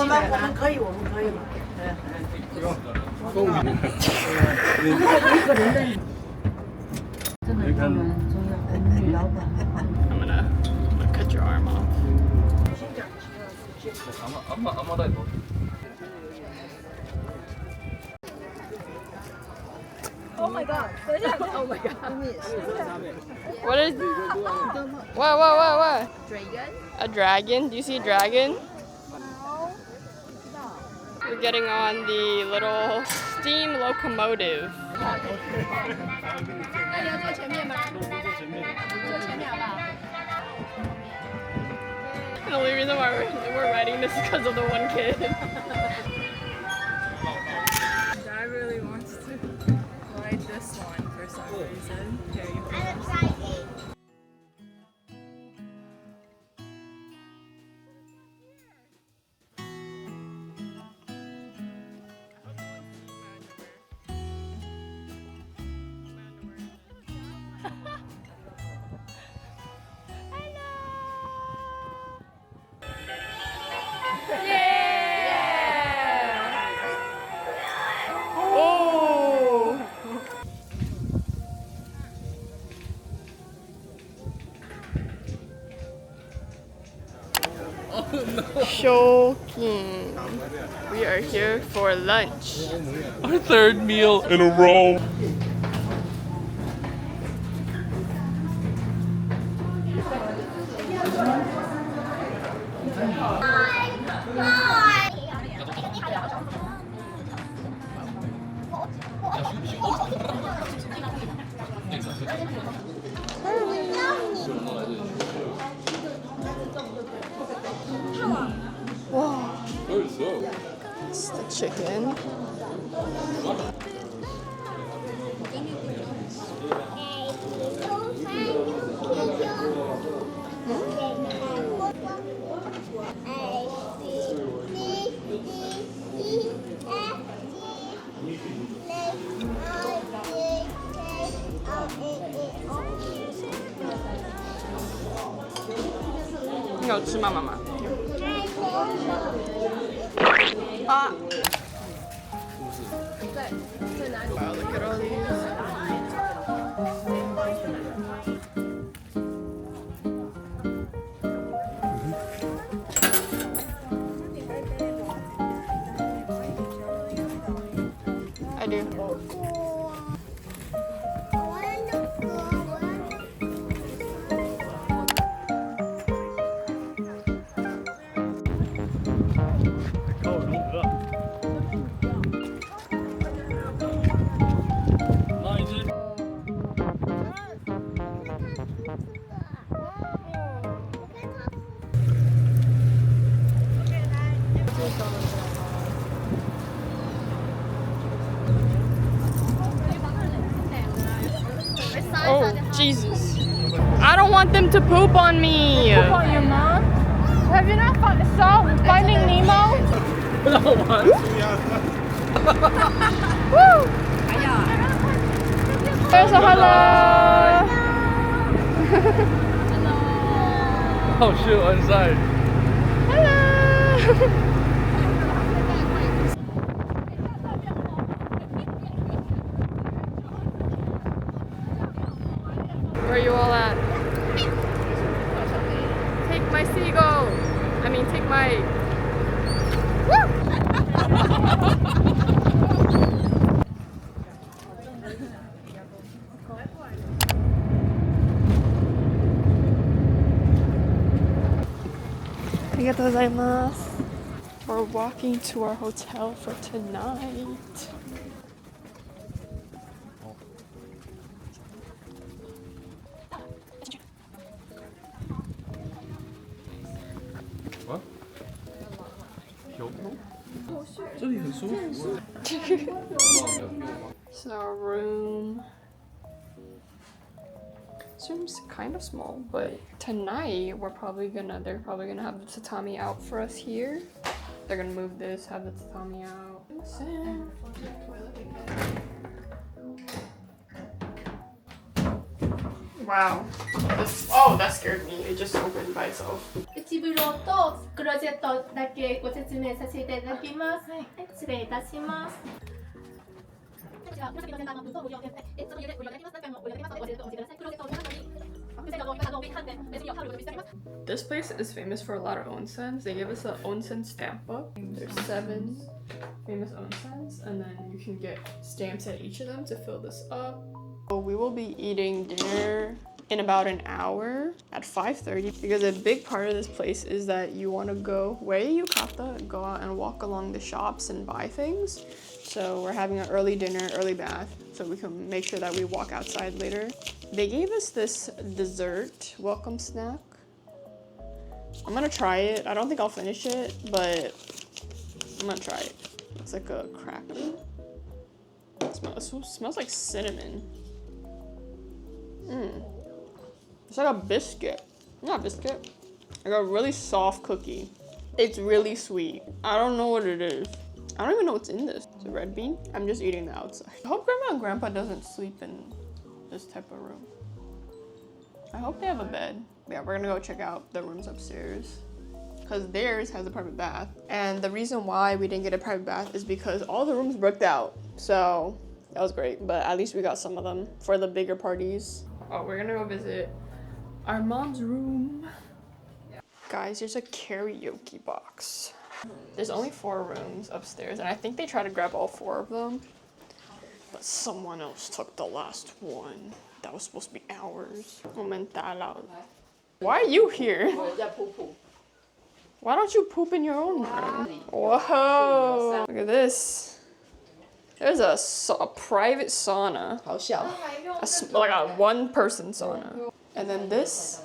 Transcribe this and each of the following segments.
我们可以动物园。真的很重要，女老板。I'm gonna cut your arm off. Oh my god! Oh my god! What is? What? Dragon? A dragon? Do you see a dragon? No. We're getting on the little steam locomotive. The only reason why we're riding this is because of the one kid. Dad really wants to ride this one for some reason. Here you go. Shocking. We are here for lunch. Our third meal in a row. It's the chicken. You know, 吃吗，妈妈？啊！ Wow, look at all these. I do. Oh, Jesus. I don't want them to poop on me. Poop on your mom? Have you not saw Finding Nemo? Woo! There's a hello. Oh shoot, on side. Hello. Where are you all at? Take my seagull. I mean, take my... Woo! Arigatou gozaimasu. We're walking to our hotel for tonight. What? Kyoto? 这里很舒服。 It's our room. This room's kind of small, but tonight they're probably gonna have the tatami out for us here. They're gonna move this, have the tatami out. Wow. Oh, that scared me. It just opened by itself. 内風呂とクローゼットだけご説明させていただきます。はい、失礼いたします。こちら紫のセンターマップと無料で、その家でご利用いただきます。何回もご利用いただきますので、お忘れとお待ちください。クローゼットの中にThis place is famous for a lot of onsens. They give us an onsen stamp book. There's 7 famous onsens, and then you can get stamps at each of them to fill this up. So we will be eating dinner in about an hour at 5:30 because a big part of this place is that you want to go go out and walk along the shops and buy things. So we're having an early dinner, early bath, so we can make sure that we walk outside later. They gave us this dessert welcome snack. I'm gonna try it. I don't think I'll finish it, but I'm gonna try it. It's like a cracker. It smells like cinnamon. It's like a biscuit. Not a biscuit. Like a really soft cookie. It's really sweet. I don't know what it is. I don't even know what's in this. It's a red bean. I'm just eating the outside. I hope Grandma and Grandpa doesn't sleep in this type of room. I hope they have a bed. Yeah, we're gonna go check out the rooms upstairs because theirs has a private bath. And the reason why we didn't get a private bath is because all the rooms booked out. So that was great, but at least we got some of them for the bigger parties. Oh, we're gonna go visit our mom's room. Guys, there's a karaoke box. There's only 4 rooms upstairs, and I think they tried to grab all 4 of them, but someone else took the last one. That was supposed to be ours. Why are you here? Why don't you poop in your own room? Whoa! Look at this. There's a private sauna. Like a 1-person sauna. And then this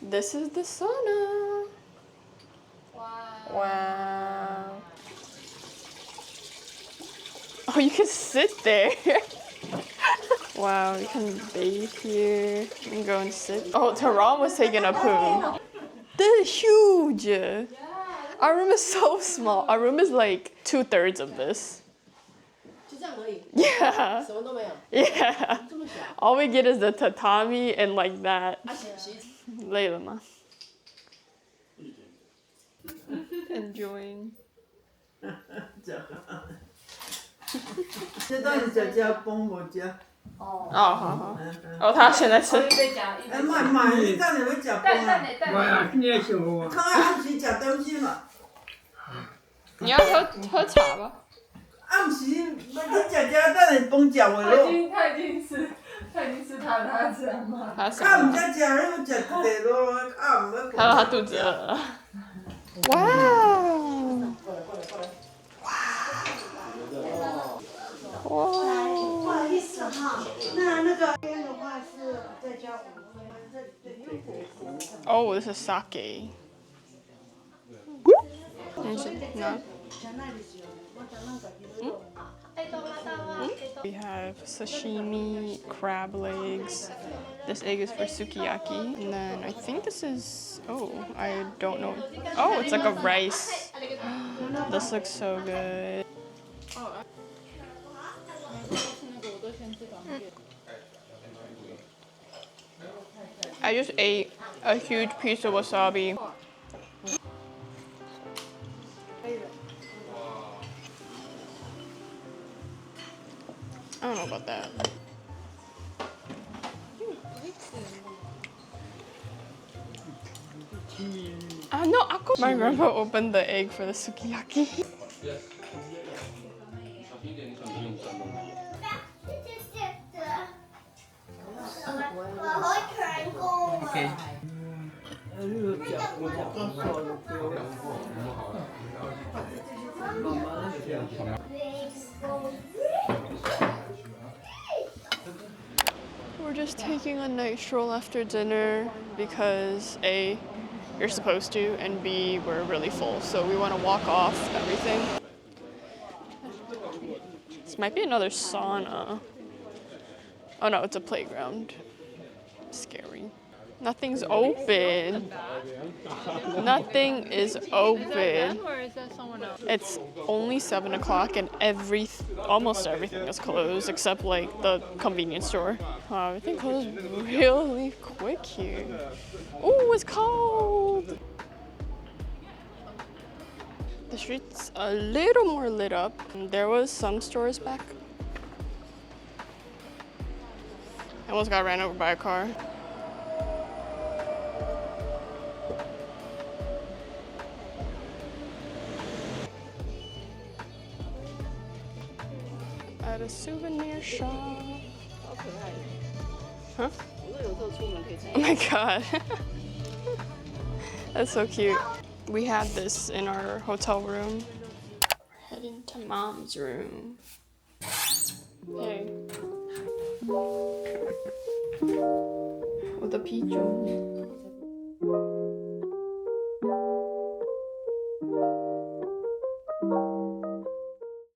is the sauna. Wow. Oh, you can sit there. Wow, you can bathe here. You can go and sit. Oh, Tehran was taking a poo. This is huge. Our room is so small. Our room is like 2/3 of this. Yeah. Yeah. All we get is the tatami and like that. Layla. Enjoying. 这当然在家帮我家。哦，好好。哦，他现在吃。哎妈，你当然会吃饭啊！我呀，你也行我。看暗时吃东西嘛。你要喝茶吧？暗时，你吃当然帮吃话咯。他已经吃他吃嘛。他唔才吃，你吃得咯，他唔要。还有他肚子饿了。哇！哇！不好意思哈，那个边的话是再加5分，这里对。Oh, this is sake. No. We have sashimi, crab legs. This egg is for sukiyaki. And then I think this is, oh, I don't know. Oh, it's like a rice. This looks so good. I just ate a huge piece of wasabi. I don't know about that. No, my grandpa opened the egg for the sukiyaki. Okay. We're just taking a night stroll after dinner because A, you're supposed to, and B, we're really full, so we want to walk off everything. This might be another sauna. Oh no, it's a playground. Scary. Nothing's open. Nothing is open. Or is that someone else? It's only 7 o'clock and almost everything is closed except like the convenience store. Wow, everything closed really quick here. Oh, it's cold. The street's a little more lit up. There was some stores back. I almost got ran over by a car. At a souvenir shop. Huh? Oh my god. That's so cute. We had this in our hotel room. We're heading to mom's room. Hey. With a pigeon.